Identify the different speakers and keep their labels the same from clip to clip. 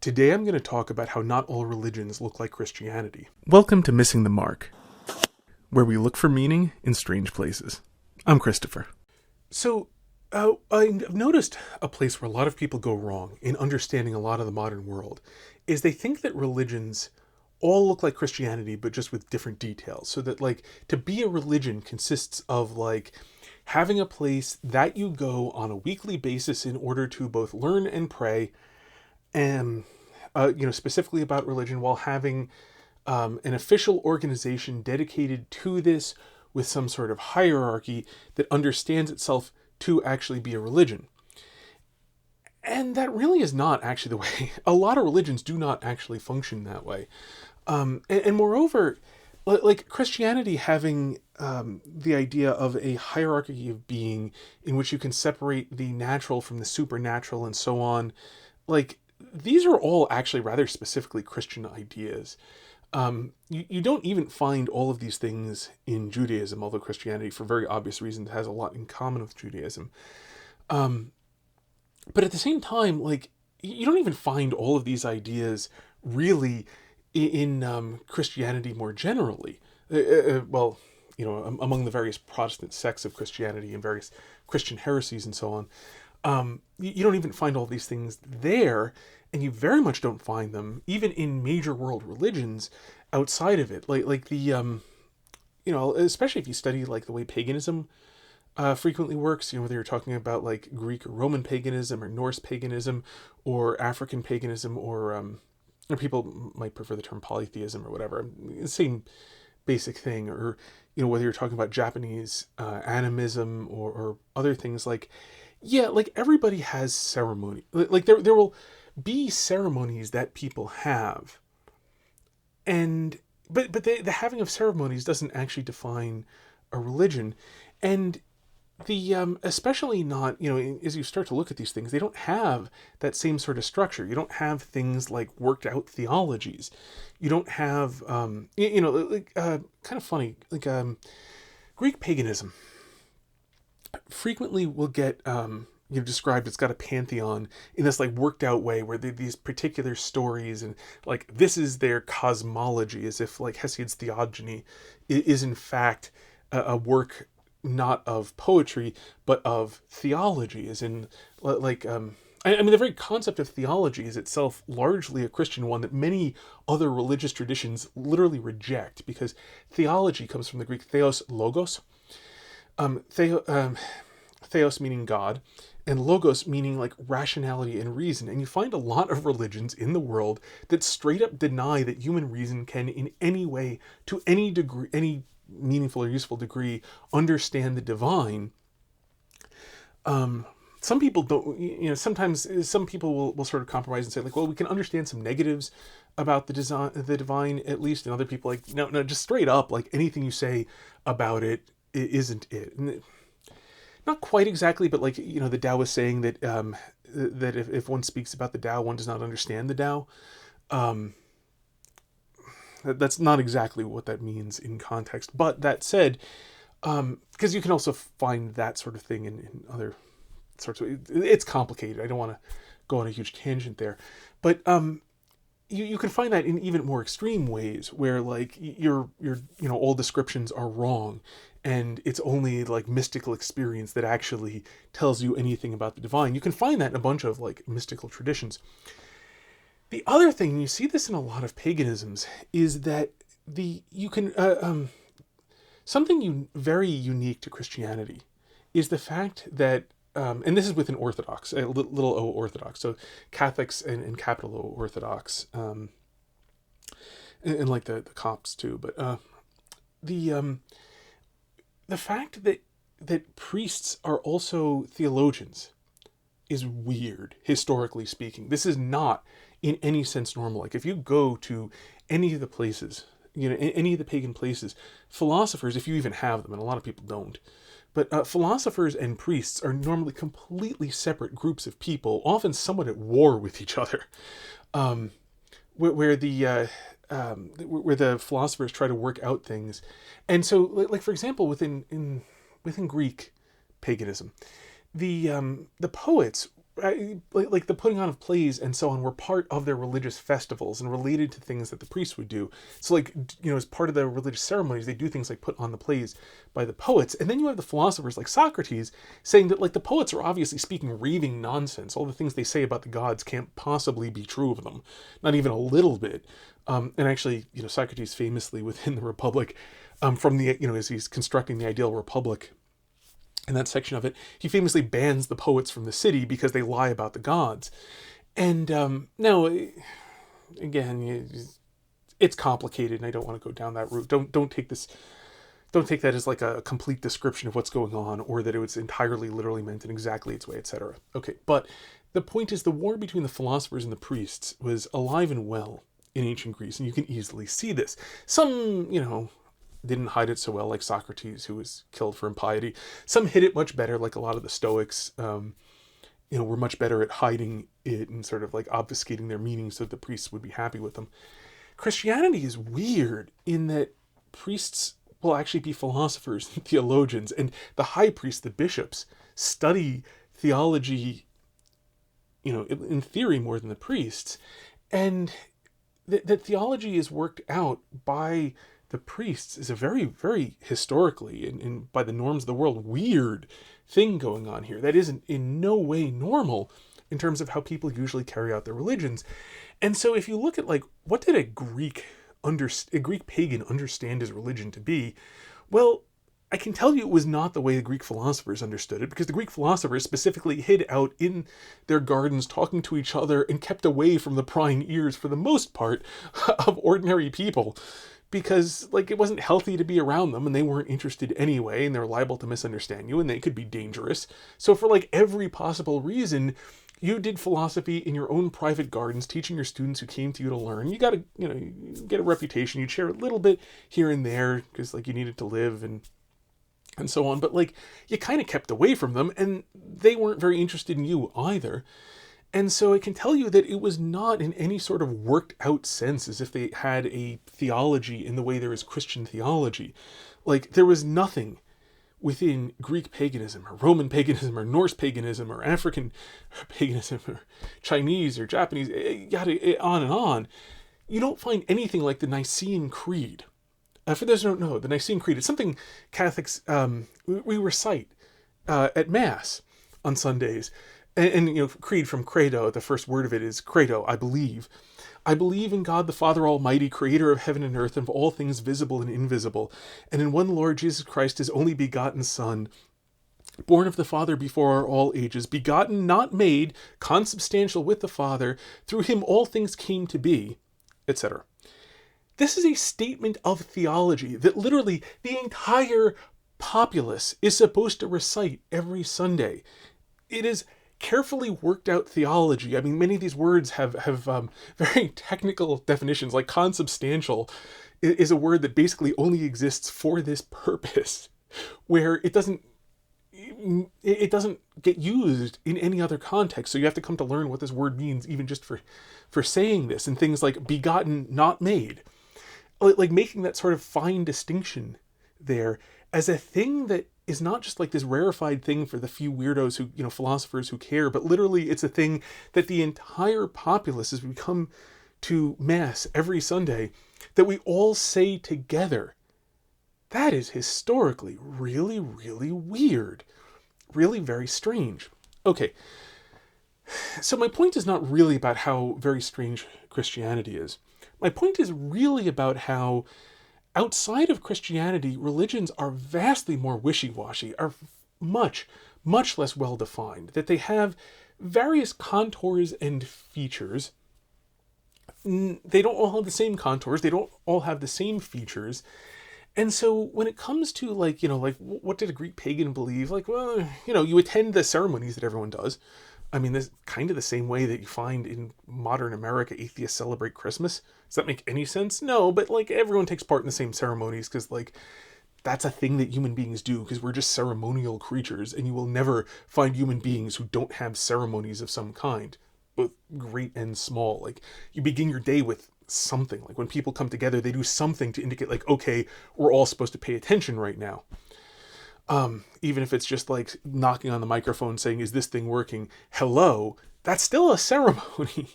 Speaker 1: Today I'm going to talk about how not all religions look like Christianity. Welcome to Missing the Mark, where we look for meaning in strange places. I'm Christopher. So, I've noticed a place where a lot of people go wrong in understanding a lot of the modern world is they think that religions all look like Christianity, but just with different details. So that, like, to be a religion consists of, like, having a place that you go on a weekly basis in order to both learn and pray, and specifically about religion, while having an official organization dedicated to this with some sort of hierarchy that understands itself to actually be a religion. And that really is not actually the way. A lot of religions do not actually function that way. And moreover, like Christianity having the idea of a hierarchy of being in which you can separate the natural from the supernatural and so on, like, these are all actually rather specifically Christian ideas. You don't even find all of these things in Judaism, although Christianity, for very obvious reasons, has a lot in common with Judaism. But at the same time, like, you don't even find all of these ideas really in Christianity more generally. Among the various Protestant sects of Christianity and various Christian heresies and so on. You don't even find all these things there, and you very much don't find them even in major world religions outside of it. Like the especially if you study like the way paganism frequently works, whether you're talking about like Greek or Roman paganism or Norse paganism or African paganism or people might prefer the term polytheism or whatever, same basic thing, or whether you're talking about Japanese animism or other things, like, yeah, like everybody has ceremony. Like there will be ceremonies that people have, and but the having of ceremonies doesn't actually define a religion. And the especially not, as you start to look at these things, they don't have that same sort of structure. You don't have things like worked out theologies. You don't have kind of funny, like Greek paganism frequently will get described. It's got a pantheon in this like worked out way where these particular stories, and like this is their cosmology, as if like Hesiod's Theogony is in fact a work not of poetry but of theology, as in the very concept of theology is itself largely a Christian one that many other religious traditions literally reject, because theology comes from the Greek theos, logos, theos meaning God, and logos meaning like rationality and reason. And you find a lot of religions in the world that straight up deny that human reason can in any way, to any degree, any meaningful or useful degree, understand the divine. Some people don't, sometimes some people will sort of compromise and say like, well, we can understand some negatives about the divine at least, and other people like, no, just straight up, like anything you say about it isn't it. And not quite exactly, but like, the Tao is saying that that if one speaks about the Tao, one does not understand the Tao. That's not exactly what that means in context. But that said, because you can also find that sort of thing in other sorts of, it's complicated. I don't want to go on a huge tangent there, but you can find that in even more extreme ways where like your all descriptions are wrong, and it's only like mystical experience that actually tells you anything about the divine. You can find that in a bunch of like mystical traditions. The other thing, you see this in a lot of paganisms, is that something very unique to Christianity is the fact that, and this is within Orthodox, little o Orthodox, so Catholics and capital O Orthodox, and like the Copts too, but the fact that priests are also theologians is weird, historically speaking. This is not in any sense normal. Like if you go to any of the places, any of the pagan places, philosophers, if you even have them, and a lot of people don't, but philosophers and priests are normally completely separate groups of people, often somewhat at war with each other, where the philosophers try to work out things. And so, like for example, within Greek paganism, the poets like the putting on of plays and so on were part of their religious festivals and related to things that the priests would do. So like, as part of the religious ceremonies, they do things like put on the plays by the poets. And then you have the philosophers like Socrates saying that like the poets are obviously speaking raving nonsense. All the things they say about the gods can't possibly be true of them, not even a little bit. And actually, Socrates famously within the Republic, from the, as he's constructing the ideal republic, in that section of it, he famously bans the poets from the city because they lie about the gods. And now, again, it's complicated, and I don't want to go down that route. Don't take that as like a complete description of what's going on, or that it was entirely literally meant in exactly its way, etc. Okay, but the point is, the war between the philosophers and the priests was alive and well in ancient Greece, and you can easily see this. Some, didn't hide it so well, like Socrates, who was killed for impiety. Some hid it much better, like a lot of the Stoics, were much better at hiding it and sort of like obfuscating their meaning so that the priests would be happy with them. Christianity is weird in that priests will actually be philosophers and theologians, and the high priests, the bishops, study theology, in theory more than the priests. And that theology is worked out by the priests is a very, very historically and by the norms of the world, weird thing going on here. That isn't in no way normal in terms of how people usually carry out their religions. And so if you look at like, what did a Greek pagan understand his religion to be? Well, I can tell you it was not the way the Greek philosophers understood it, because the Greek philosophers specifically hid out in their gardens talking to each other and kept away from the prying ears, for the most part, of ordinary people, because like it wasn't healthy to be around them, and they weren't interested anyway, and they're liable to misunderstand you, and they could be dangerous. So for like every possible reason, you did philosophy in your own private gardens, teaching your students who came to you to learn. You got to, you get a reputation. You'd share a little bit here and there because like you needed to live and so on. But like you kind of kept away from them, and they weren't very interested in you either. And so I can tell you that it was not in any sort of worked out sense as if they had a theology in the way there is Christian theology. Like there was nothing within Greek paganism or Roman paganism or Norse paganism or African paganism or Chinese or Japanese, on and on. You don't find anything like the Nicene Creed. For those who don't know, the Nicene Creed is something Catholics, we recite at Mass on Sundays. And creed from credo, the first word of it is credo, I believe. I believe in God the Father Almighty, creator of heaven and earth, and of all things visible and invisible, and in one Lord Jesus Christ, his only begotten Son, born of the Father before all ages, begotten, not made, consubstantial with the Father, through him all things came to be, etc. This is a statement of theology that literally the entire populace is supposed to recite every Sunday. It is carefully worked out theology. I mean, many of these words have very technical definitions, like consubstantial is a word that basically only exists for this purpose, where it doesn't get used in any other context. So you have to come to learn what this word means, even just for saying this. And things like begotten, not made, like making that sort of fine distinction there as a thing that is not just like this rarefied thing for the few weirdos who, philosophers who care, but literally it's a thing that the entire populace, as we come to Mass every Sunday, that we all say together. That is historically really, really weird. Really very strange. Okay, so my point is not really about how very strange Christianity is. My point is really about how outside of Christianity, religions are vastly more wishy-washy, are much, much less well-defined, that they have various contours and features. They don't all have the same contours, they don't all have the same features. And so when it comes to like what did a Greek pagan believe? Like, well, you attend the ceremonies that everyone does. I mean, this kind of the same way that you find in modern America atheists celebrate Christmas. Does that make any sense? No, but like everyone takes part in the same ceremonies because like that's a thing that human beings do, because we're just ceremonial creatures, and you will never find human beings who don't have ceremonies of some kind, both great and small. Like you begin your day with something. Like when people come together, they do something to indicate like, okay, we're all supposed to pay attention right now. Even if it's just like knocking on the microphone saying, is this thing working? Hello, that's still a ceremony.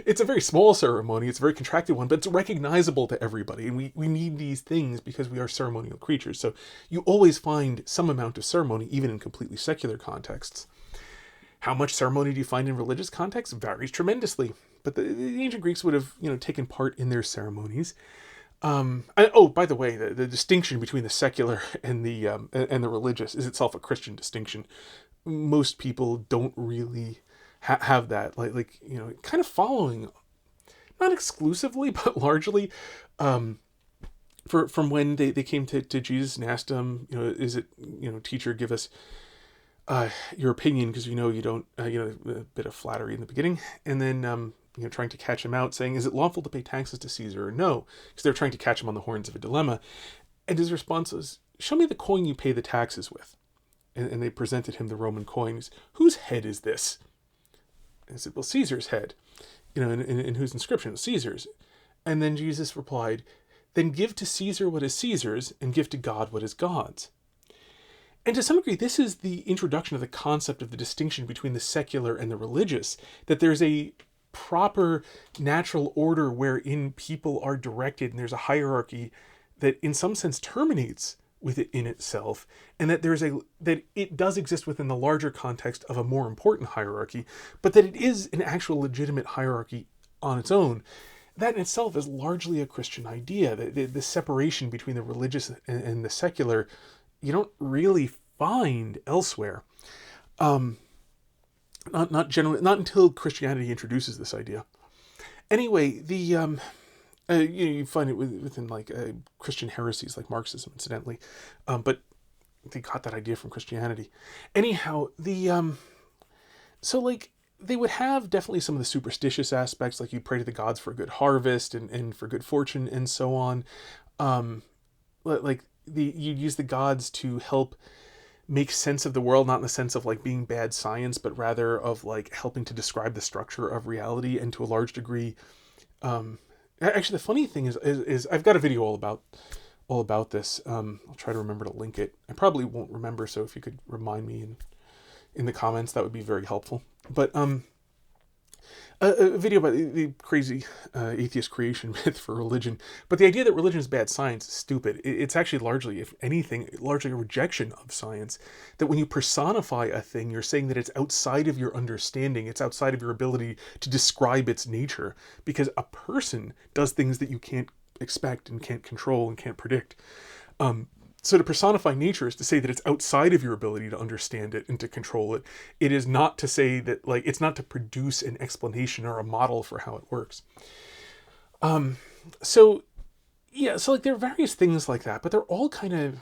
Speaker 1: It's a very small ceremony, it's a very contracted one, but it's recognizable to everybody. And we need these things because we are ceremonial creatures. So you always find some amount of ceremony, even in completely secular contexts. How much ceremony do you find in religious contexts? Varies tremendously. But the ancient Greeks would have, taken part in their ceremonies. By the way, the distinction between the secular and the religious is itself a Christian distinction. Most people don't really have that, kind of following, not exclusively, but largely, from when they came to Jesus and asked him, is it, teacher, give us your opinion, because you don't, a bit of flattery in the beginning, and then trying to catch him out, saying, is it lawful to pay taxes to Caesar or no? Because they're trying to catch him on the horns of a dilemma. And his response was, show me the coin you pay the taxes with. And they presented him the Roman coins. Whose head is this? And he said, well, Caesar's head. And whose inscription? It was Caesar's. And then Jesus replied, then give to Caesar what is Caesar's, and give to God what is God's. And to some degree, this is the introduction of the concept of the distinction between the secular and the religious, that there's a proper natural order wherein people are directed, and there's a hierarchy that in some sense terminates with it in itself, and that that it does exist within the larger context of a more important hierarchy, but that it is an actual legitimate hierarchy on its own. That in itself is largely a Christian idea. The separation between the religious and the secular, you don't really find elsewhere. Not generally, not until Christianity introduces this idea. Anyway, you find it within Christian heresies like Marxism, incidentally, but they got that idea from Christianity. Anyhow, they would have definitely some of the superstitious aspects, like you pray to the gods for a good harvest and for good fortune and so on. You'd use the gods to help make sense of the world, not in the sense of being bad science, but rather of helping to describe the structure of reality, and to a large degree. Actually, the funny thing is I've got a video all about this. I'll try to remember to link it. I probably won't remember, so if you could remind me in the comments, that would be very helpful. But a video about the crazy atheist creation myth for religion. But the idea that religion is bad science is stupid. It's actually largely, if anything, largely a rejection of science. That when you personify a thing, you're saying that it's outside of your understanding, it's outside of your ability to describe its nature. Because a person does things that you can't expect and can't control and can't predict. So to personify nature is to say that it's outside of your ability to understand it and to control it. It is not to say that, it's not to produce an explanation or a model for how it works. So there are various things like that, but they're all kind of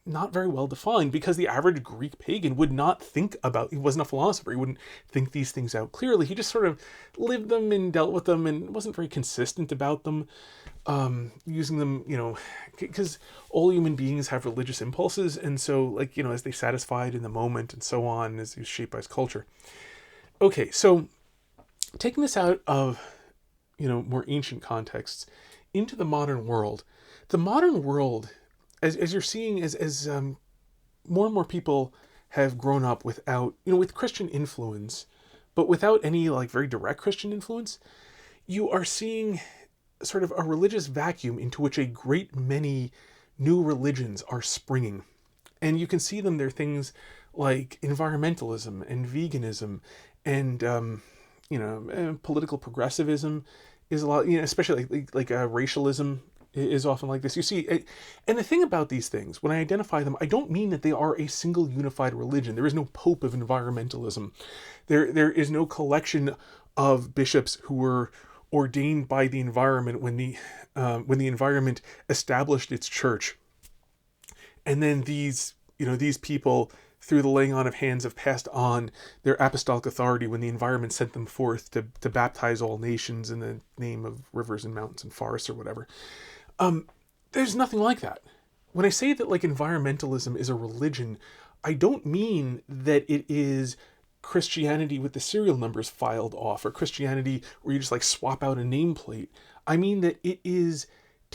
Speaker 1: not very well defined, because the average Greek pagan would not think about, he wasn't a philosopher, he wouldn't think these things out clearly. He just sort of lived them and dealt with them and wasn't very consistent about them, using them, because all human beings have religious impulses, and so as they satisfied in the moment and so on, as he was shaped by his culture. Okay, so taking this out of, more ancient contexts into the modern world, as you're seeing, as more and more people have grown up without, with Christian influence, but without any very direct Christian influence, you are seeing sort of a religious vacuum into which a great many new religions are springing. And you can see them. There are things like environmentalism and veganism and, political progressivism is a lot, especially racialism is often like this. You see, and the thing about these things, when I identify them, I don't mean that they are a single unified religion. There is no pope of environmentalism. There is no collection of bishops who were ordained by the environment when the environment established its church, and then these people, through the laying on of hands, have passed on their apostolic authority when the environment sent them forth to baptize all nations in the name of rivers and mountains and forests or whatever. There's nothing like that. When I say that environmentalism is a religion, I don't mean that it is Christianity with the serial numbers filed off, or Christianity where you just swap out a nameplate. I mean that it is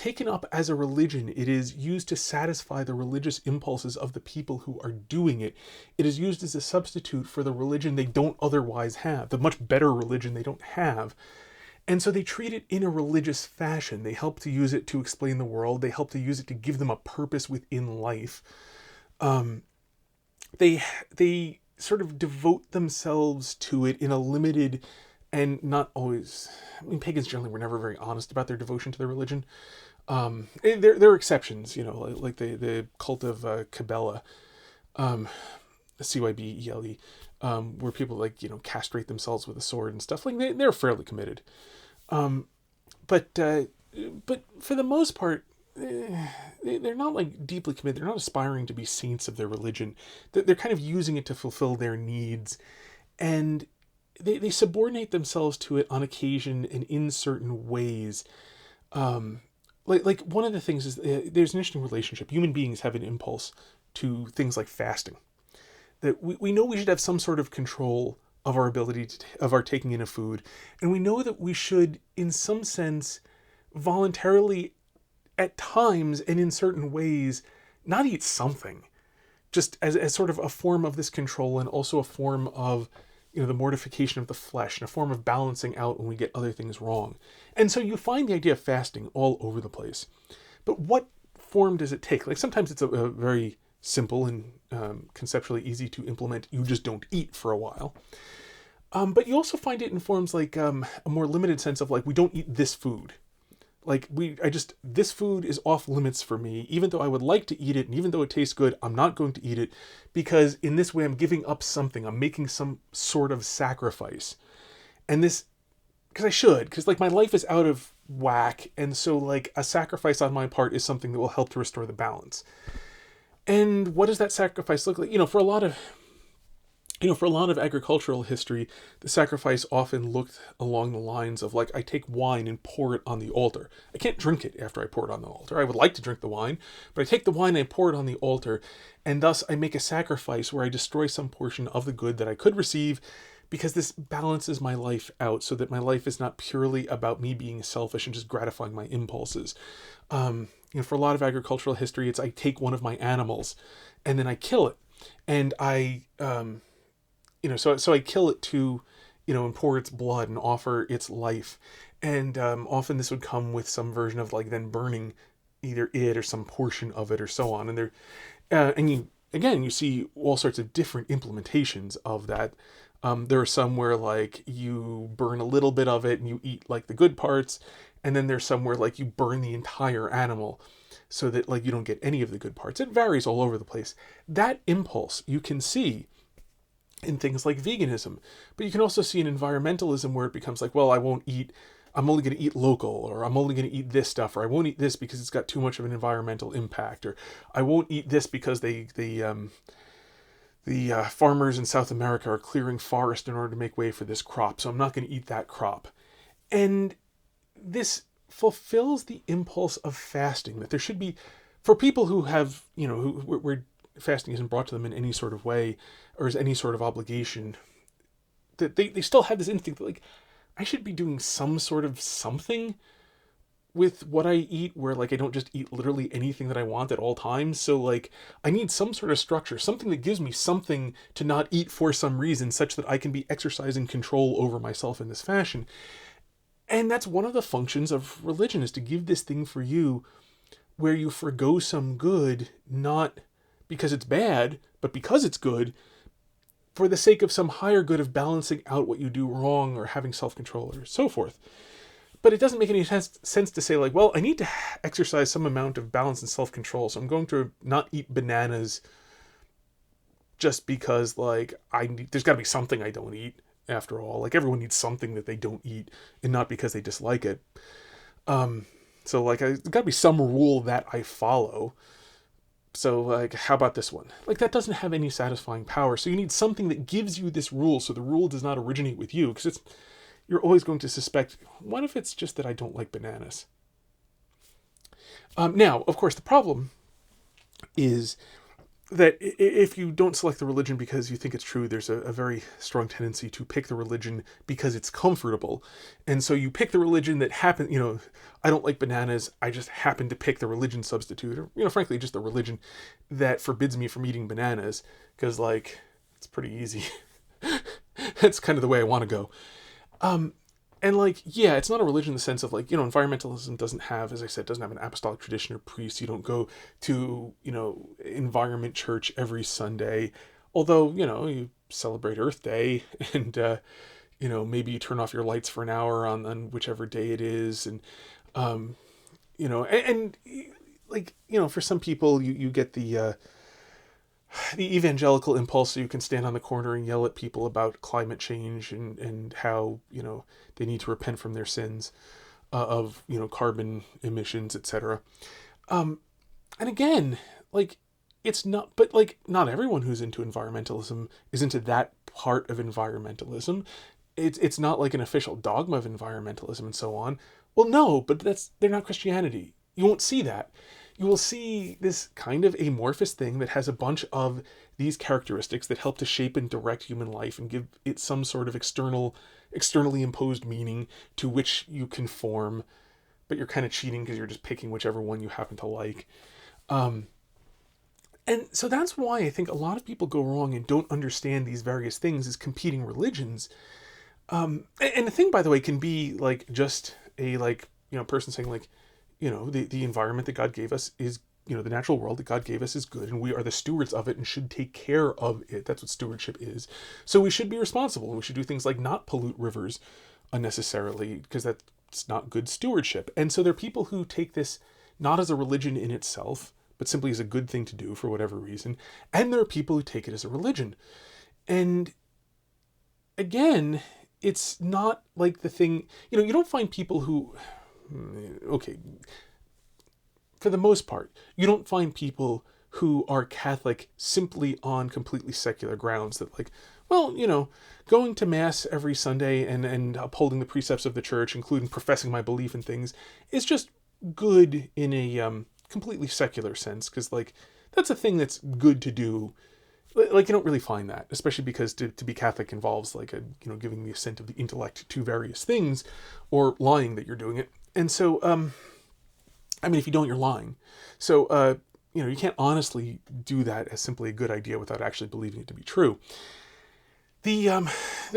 Speaker 1: taken up as a religion. It is used to satisfy the religious impulses of the people who are doing it. It is used as a substitute for the religion they don't otherwise have, the much better religion they don't have. And so they treat it in a religious fashion. They help to use it to explain the world. They help to use it to give them a purpose within life. They sort of devote themselves to it in a limited and not always... I mean, pagans generally were never very honest about their devotion to their religion. There are exceptions, like the cult of Cybele, Cybele, where people castrate themselves with a sword and stuff. Like they're fairly committed. But for the most part, they're not deeply committed. They're not aspiring to be saints of their religion. They're kind of using it to fulfill their needs, and they subordinate themselves to it on occasion and in certain ways. Like one of the things is there's an interesting relationship. Human beings have an impulse to things like fasting. That we know we should have some sort of control of our ability of our taking in of food, and we know that we should, in some sense, voluntarily, at times and in certain ways, not eat something, just as sort of a form of this control, and also a form of the mortification of the flesh, and a form of balancing out when we get other things wrong. And so you find the idea of fasting all over the place. But what form does it take? Like sometimes it's a very simple and conceptually easy to implement. You just don't eat for a while. But you also find it in forms like a more limited sense of we don't eat this food. This food is off limits for me, even though I would like to eat it, and even though it tastes good, I'm not going to eat it, because in this way I'm giving up something, I'm making some sort of sacrifice. And this, because my life is out of whack, and so a sacrifice on my part is something that will help to restore the balance. And what does that sacrifice look like? For a lot of agricultural history, the sacrifice often looked along the lines of I take wine and pour it on the altar. I can't drink it after I pour it on the altar. I would like to drink the wine, but I take the wine and I pour it on the altar, and thus I make a sacrifice where I destroy some portion of the good that I could receive, because this balances my life out so that my life is not purely about me being selfish and just gratifying my impulses. For a lot of agricultural history, it's I take one of my animals and then I kill it, and so I kill it to, and pour its blood and offer its life. And often this would come with some version of then burning either it or some portion of it or so on. And you see all sorts of different implementations of that. There are some where you burn a little bit of it and you eat the good parts. And then there's some where you burn the entire animal so that you don't get any of the good parts. It varies all over the place. That impulse you can see in things like veganism, but you can also see in environmentalism where it becomes I'm only going to eat local, or I'm only going to eat this stuff, or I won't eat this because it's got too much of an environmental impact, or I won't eat this because the farmers in South America are clearing forest in order to make way for this crop, so I'm not going to eat that crop. And this fulfills the impulse of fasting, that there should be, for people who have, where fasting isn't brought to them in any sort of way, or as any sort of obligation, that they still have this instinct that I should be doing some sort of something with what I eat, where I don't just eat literally anything that I want at all times. So I need some sort of structure, something that gives me something to not eat for some reason, such that I can be exercising control over myself in this fashion. And that's one of the functions of religion, is to give this thing for you where you forgo some good, not because it's bad, but because it's good, for the sake of some higher good of balancing out what you do wrong, or having self-control, or so forth. But it doesn't make any sense to say I need to exercise some amount of balance and self-control, so I'm going to not eat bananas just because there's got to be something I don't eat after all. Everyone needs something that they don't eat, and not because they dislike it. So there's got to be some rule that I follow. So how about this one? That doesn't have any satisfying power. So you need something that gives you this rule, so the rule does not originate with you, because you're always going to suspect, what if it's just that I don't like bananas? Now, of course, the problem is that if you don't select the religion because you think it's true, there's a very strong tendency to pick the religion because it's comfortable. And so you pick the religion that I don't like bananas, I just happen to pick the religion substitute, or, frankly, just the religion that forbids me from eating bananas, because, like, it's pretty easy. That's kind of the way I want to go. And, like, yeah, it's not a religion in the sense of, like, environmentalism doesn't have, as I said, doesn't have an apostolic tradition or priest. You don't go to, environment church every Sunday. Although, you celebrate Earth Day and, maybe you turn off your lights for an hour on whichever day it is. And, for some people, you get the evangelical impulse, so you can stand on the corner and yell at people about climate change and how, they need to repent from their sins of, carbon emissions, etc. And again, like, it's not, but, like, not everyone who's into environmentalism is into that part of environmentalism. It's not like an official dogma of environmentalism and so on. Well, no, but they're not Christianity. You won't see that. You will see this kind of amorphous thing that has a bunch of these characteristics that help to shape and direct human life and give it some sort of externally imposed meaning to which you conform, but you're kind of cheating because you're just picking whichever one you happen to like. And so that's why I think a lot of people go wrong and don't understand these various things as competing religions. And the thing, by the way, can be like just a person saying, like, the environment that God gave us is, the natural world that God gave us is good, and we are the stewards of it and should take care of it. That's what stewardship is. So we should be responsible, and we should do things like not pollute rivers unnecessarily, because that's not good stewardship. And so there are people who take this not as a religion in itself, but simply as a good thing to do for whatever reason. And there are people who take it as a religion. And again, it's not like the thing, you don't find people who, okay, for the most part, you don't find people who are Catholic simply on completely secular grounds that, like, well, going to Mass every Sunday and upholding the precepts of the church, including professing my belief in things, is just good in a completely secular sense, because, like, that's a thing that's good to do. Like, you don't really find that, especially because to be Catholic involves, like, giving the assent of the intellect to various things, or lying that you're doing it. And so, if you don't, you're lying. So, you can't honestly do that as simply a good idea without actually believing it to be true. There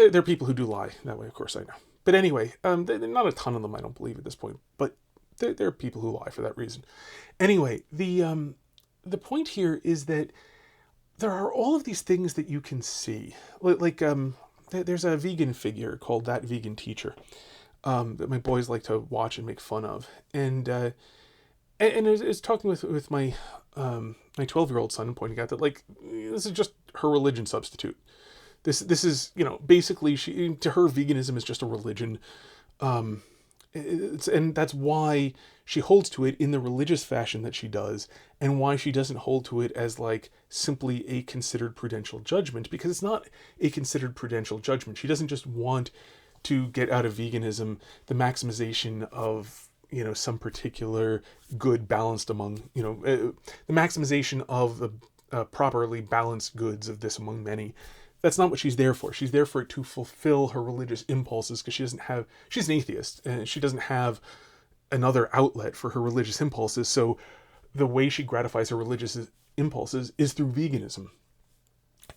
Speaker 1: are people who do lie that way, of course, I know. But anyway, not a ton of them, I don't believe at this point, but there are people who lie for that reason. Anyway, the point here is that there are all of these things that you can see. Like, there's a vegan figure called That Vegan Teacher that my boys like to watch and make fun of. And I was talking with my 12-year-old son and pointing out that, like, this is just her religion substitute. This is, basically, to her, veganism is just a religion. And that's why she holds to it in the religious fashion that she does, and why she doesn't hold to it as, like, simply a considered prudential judgment, because it's not a considered prudential judgment. She doesn't just want to get out of veganism the maximization of, some particular good balanced among, the maximization of the properly balanced goods of this among many. That's not what she's there for. She's there for it to fulfill her religious impulses, because she's an atheist, and she doesn't have another outlet for her religious impulses. So the way she gratifies her religious impulses is through veganism.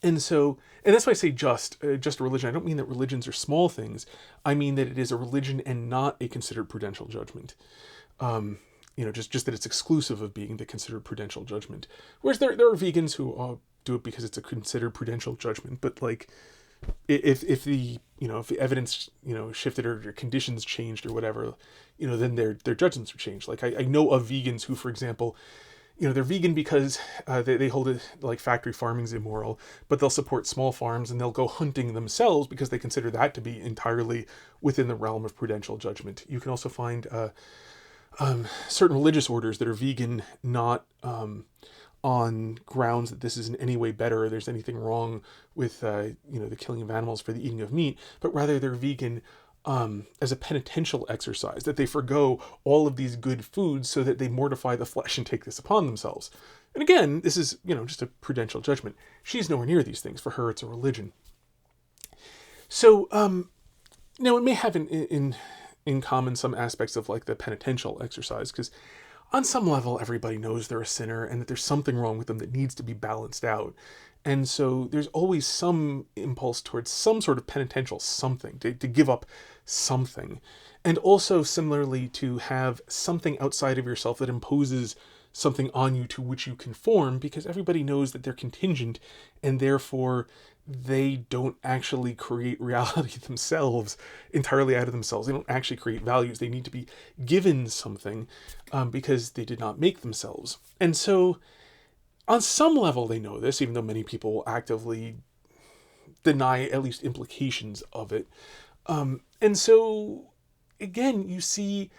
Speaker 1: And that's why I say just religion. I don't mean that religions are small things. I mean that it is a religion and not a considered prudential judgment. Just that it's exclusive of being the considered prudential judgment. Whereas there are vegans who do it because it's a considered prudential judgment. But, like, if the evidence shifted, or your conditions changed or whatever, then their judgments are changed. Like, I know of vegans who, for example, they're vegan because they hold it like factory farming's immoral, but they'll support small farms and they'll go hunting themselves because they consider that to be entirely within the realm of prudential judgment. You can also find certain religious orders that are vegan, not on grounds that this is in any way better, or there's anything wrong with the killing of animals for the eating of meat, but rather they're vegan as a penitential exercise, that they forgo all of these good foods so that they mortify the flesh and take this upon themselves. And again, this is, just a prudential judgment. She's nowhere near these things. For her, it's a religion. So, it may have in common some aspects of like the penitential exercise, because on some level, everybody knows they're a sinner and that there's something wrong with them that needs to be balanced out. And so there's always some impulse towards some sort of penitential something, to give up something. And also similarly to have something outside of yourself that imposes something on you to which you conform, because everybody knows that they're contingent and therefore they don't actually create reality themselves, entirely out of themselves. They don't actually create values. They need to be given something because they did not make themselves. And so on some level they know this, even though many people actively deny at least implications of it. And so again, you see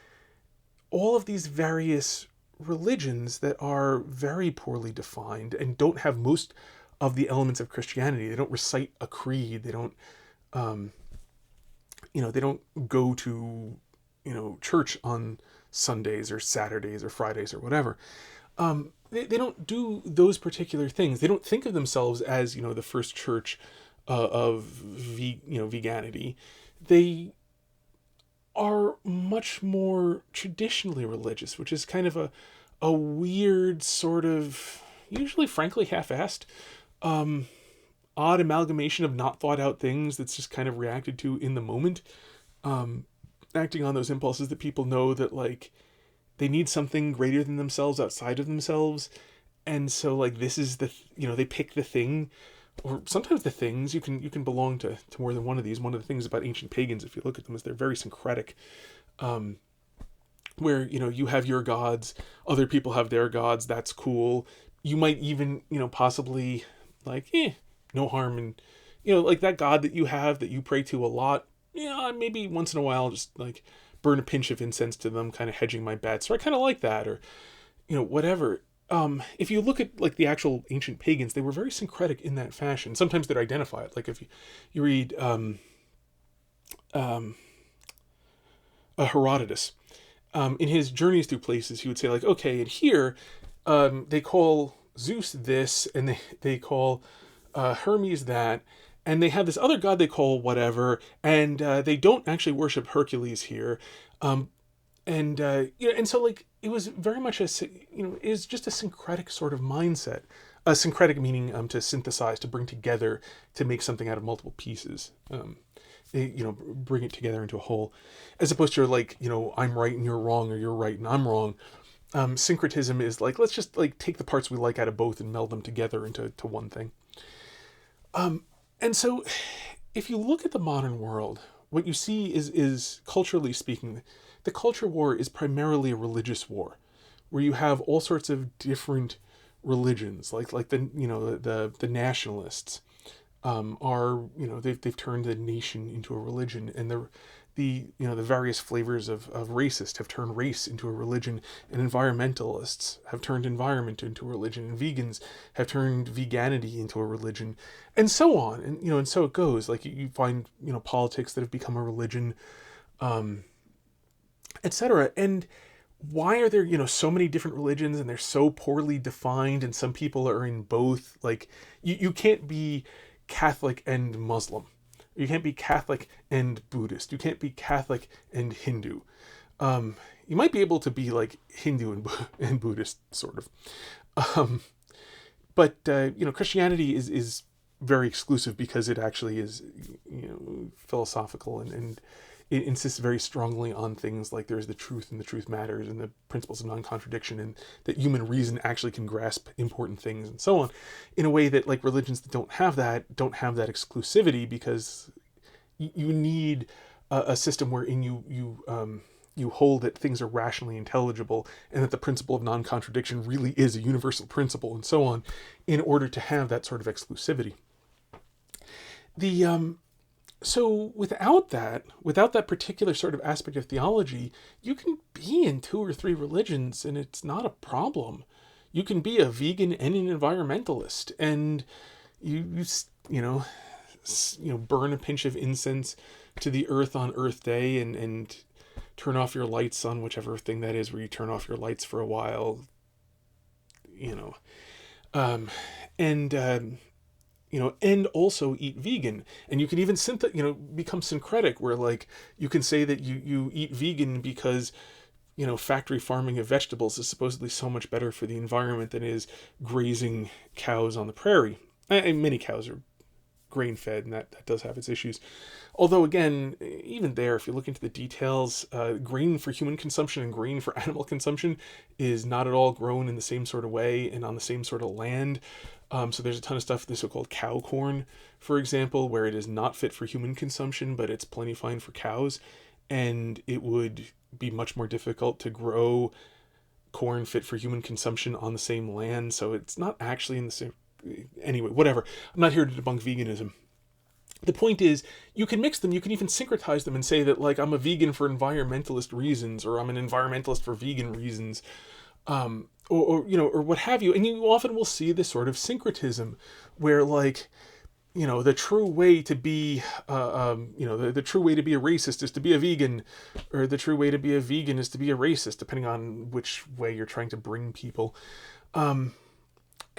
Speaker 1: all of these various religions that are very poorly defined and don't have most of the elements of Christianity. They don't recite a creed. They don't, they don't go to, church on Sundays or Saturdays or Fridays or whatever. They don't do those particular things. They don't think of themselves as, the first church of veganity. They are much more traditionally religious, which is kind of a weird sort of, usually frankly half-assed, odd amalgamation of not thought out things that's just kind of reacted to in the moment, acting on those impulses that people know that like they need something greater than themselves outside of themselves. And so like this is the, they pick the thing, or sometimes the things. You can belong to more than one of these. One of the things about ancient pagans, if you look at them, is they're very syncretic, where you have your gods, other people have their gods. That's cool. You might even possibly like no harm in like that god that you have that you pray to a lot. Maybe once in a while just like burn a pinch of incense to them, kind of hedging my bets, or I kind of like that, or whatever. If you look at like the actual ancient pagans, they were very syncretic in that fashion. Sometimes they'd identify it. Like if you read Herodotus, in his journeys through places, he would say like, okay, and here they call Zeus this, and they call Hermes that, and they have this other god they call whatever, and they don't actually worship Hercules here. And so like it was very much is just a syncretic sort of mindset. A syncretic meaning to synthesize, to bring together, to make something out of multiple pieces. Bring it together into a whole, as opposed to like I'm right and you're wrong, or you're right and I'm wrong. Syncretism is like, let's just like take the parts we like out of both and meld them together into one thing. And so if you look at the modern world, what you see is culturally speaking, the culture war is primarily a religious war, where you have all sorts of different religions, like the nationalists are they've turned the nation into a religion, and the various flavors of racist have turned race into a religion, and environmentalists have turned environment into a religion, and vegans have turned veganity into a religion, and so on, and so it goes. Like you find politics that have become a religion, etc. And why are there so many different religions, and they're so poorly defined, and some people are in both? Like you can't be Catholic and Muslim. You can't be Catholic and Buddhist. You can't be Catholic and Hindu. You might be able to be like Hindu and Buddhist, sort of. But Christianity is very exclusive, because it actually is philosophical, and it insists very strongly on things like there's the truth, and the truth matters, and the principles of non-contradiction, and that human reason actually can grasp important things, and so on, in a way that like religions that don't have that exclusivity, because you need a system wherein you hold that things are rationally intelligible, and that the principle of non-contradiction really is a universal principle, and so on, in order to have that sort of exclusivity. So without that particular sort of aspect of theology, you can be in 2 or 3 religions, and it's not a problem. You can be a vegan and an environmentalist, and you burn a pinch of incense to the earth on Earth Day and turn off your lights on whichever thing that is where you turn off your lights for a while, you know, and and also eat vegan. And you can even become syncretic, where like you can say that you eat vegan because factory farming of vegetables is supposedly so much better for the environment than is grazing cows on the prairie. And many cows are grain fed, and that does have its issues. Although, again, even there, if you look into the details, grain for human consumption and grain for animal consumption is not at all grown in the same sort of way and on the same sort of land. So there's a ton of stuff, the so-called cow corn, for example, where it is not fit for human consumption, but it's plenty fine for cows. And it would be much more difficult to grow corn fit for human consumption on the same land. So it's not actually in the same... Anyway, whatever. I'm not here to debunk veganism. The point is, you can mix them, you can even syncretize them and say that, like, I'm a vegan for environmentalist reasons, or I'm an environmentalist for vegan reasons, or what have you. And you often will see this sort of syncretism where, like, the true way to be, the true way to be a racist is to be a vegan, or the true way to be a vegan is to be a racist, depending on which way you're trying to bring people.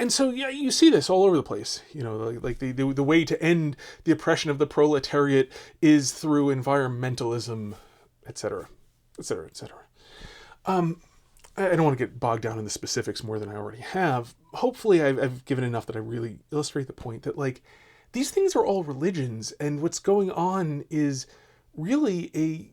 Speaker 1: And so, yeah, you see this all over the place. Like the way to end the oppression of the proletariat is through environmentalism, etc., etc., etc. I don't want to get bogged down in the specifics more than I already have. Hopefully, I've given enough that I really illustrate the point that, like, these things are all religions, and what's going on is really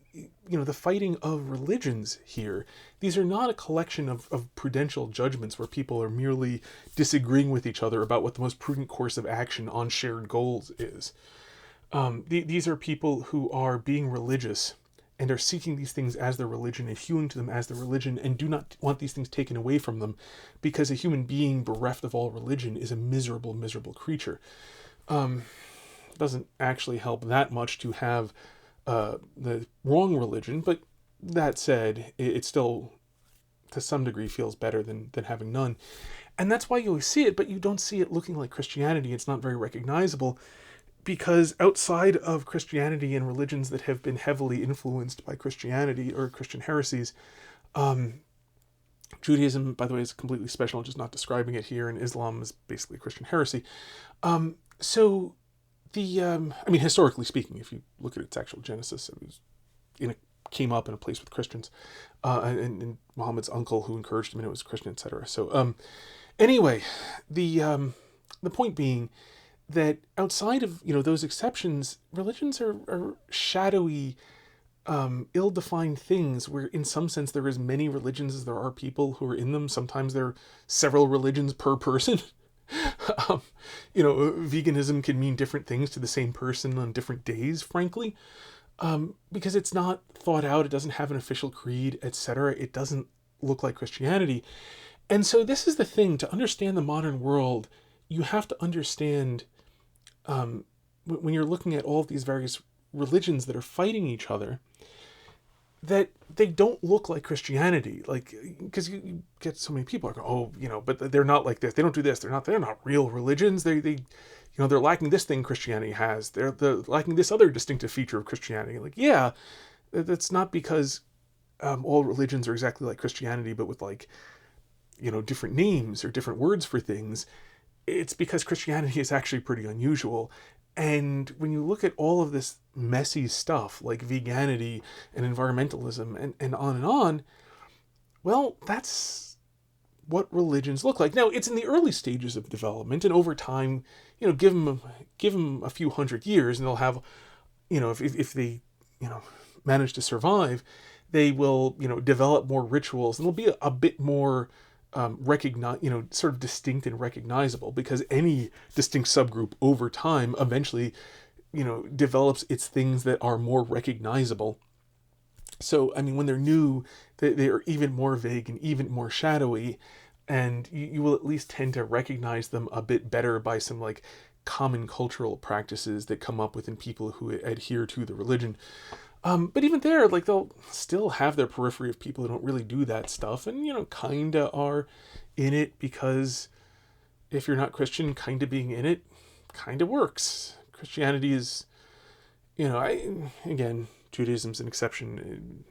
Speaker 1: the fighting of religions here. These are not a collection of prudential judgments where people are merely disagreeing with each other about what the most prudent course of action on shared goals is. These are people who are being religious and are seeking these things as their religion, adhering to them as their religion, and do not want these things taken away from them, because a human being bereft of all religion is a miserable, miserable creature. It doesn't actually help that much to have the wrong religion, but that said, it still, to some degree, feels better than having none. And that's why you always see it, but you don't see it looking like Christianity. It's not very recognizable, because outside of Christianity and religions that have been heavily influenced by Christianity or Christian heresies, Judaism, by the way, is completely special. I'm just not describing it here, and Islam is basically Christian heresy. Historically speaking, if you look at its actual genesis, it was came up in a place with Christians, and Muhammad's uncle who encouraged him, and it was Christian, etc. So, anyway, the point being that outside of those exceptions, religions are shadowy, ill-defined things where, in some sense, there are as many religions as there are people who are in them. Sometimes there are several religions per person. Veganism can mean different things to the same person on different days, frankly, because it's not thought out, it doesn't have an official creed, etc. It doesn't look like Christianity. And so this is the thing: to understand the modern world, you have to understand, when you're looking at all of these various religions that are fighting each other, that they don't look like Christianity. Like, because you get so many people are going, but they're not like this. They don't do this. They're not real religions. They're lacking this thing Christianity has. They're lacking this other distinctive feature of Christianity. Like, yeah, that's not because all religions are exactly like Christianity, but with different names or different words for things. It's because Christianity is actually pretty unusual. And when you look at all of this messy stuff like veganity and environmentalism and on, well, that's what religions look like. Now, it's in the early stages of development, and over time, give them a few hundred years, and they'll have, if they, manage to survive, they will, develop more rituals, and they'll be a bit more sort of distinct and recognizable, because any distinct subgroup over time eventually, develops its things that are more recognizable. So, when they're new, they are even more vague and even more shadowy, and you will at least tend to recognize them a bit better by some common cultural practices that come up within people who adhere to the religion. But even there, they'll still have their periphery of people who don't really do that stuff, and, kinda are in it, because if you're not Christian, kinda being in it kinda works. Christianity is Again, Judaism's an exception.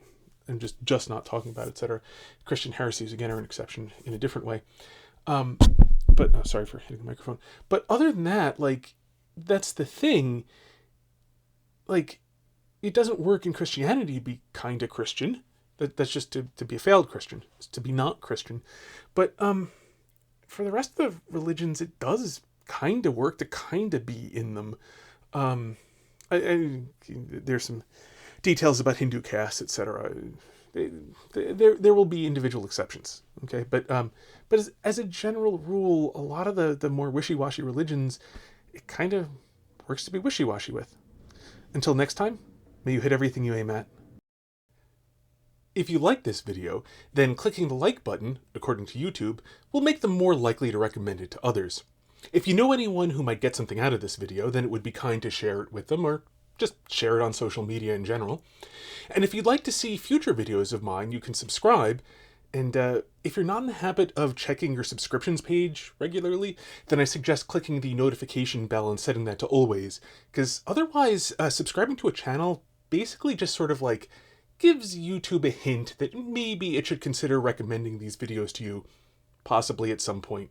Speaker 1: I'm just not talking about, etc. Christian heresies, again, are an exception in a different way. Sorry for hitting the microphone. But other than that, that's the thing. It doesn't work in Christianity to be kind of Christian. That's just to be a failed Christian. It's to be not Christian. But for the rest of the religions, it does kind of work to kind of be in them. There's some details about Hindu castes, etc. There will be individual exceptions, okay? But as a general rule, a lot of the more wishy-washy religions, it kind of works to be wishy-washy with. Until next time, may you hit everything you aim at. If you like this video, then clicking the like button, according to YouTube, will make them more likely to recommend it to others. If you know anyone who might get something out of this video, then it would be kind to share it with them, or just share it on social media in general. And if you'd like to see future videos of mine, you can subscribe. And if you're not in the habit of checking your subscriptions page regularly, then I suggest clicking the notification bell and setting that to always, because otherwise subscribing to a channel basically just sort of gives YouTube a hint that maybe it should consider recommending these videos to you, possibly at some point,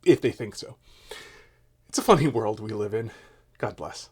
Speaker 1: if they think so. It's a funny world we live in. God bless.